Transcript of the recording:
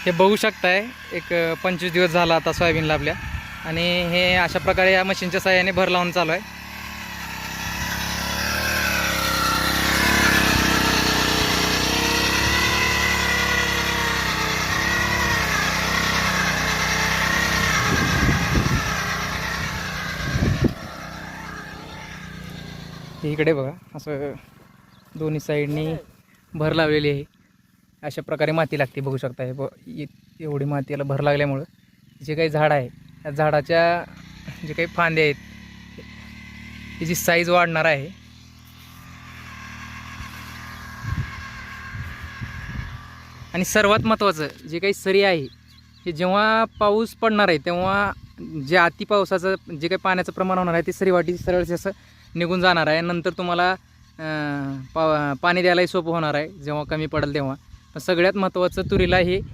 हे बघू शकताय एक 25 दिवस झाला आता सोयाबीनला आपल्या, आणि हे अशा प्रकारे या मशीनच्या साहाय्याने भर लावून चालू आहे. इकडे बघा असं दोन्ही साईडनी भर लावलेली आहे. अशा प्रकारे माती लागते, बघू शकता. एवढी माती याला भर लागल्यामुळं जे काही झाड आहे त्या झाडाच्या जे काही फांद्या आहेत त्याची साईज वाढणार आहे. आणि सर्वात महत्त्वाचं जे काही सरी आहे हे जेव्हा पाऊस पडणार आहे तेव्हा जे अति पावसाचं जे काही पाण्याचं प्रमाण होणार आहे ते सरीवाटी सरळ असं निघून जाणार आहे. नंतर तुम्हाला पाणी द्यायलाही सोपं होणार आहे जेव्हा कमी पडेल तेव्हा. पण सगळ्यात महत्त्वाचं तुरीला हे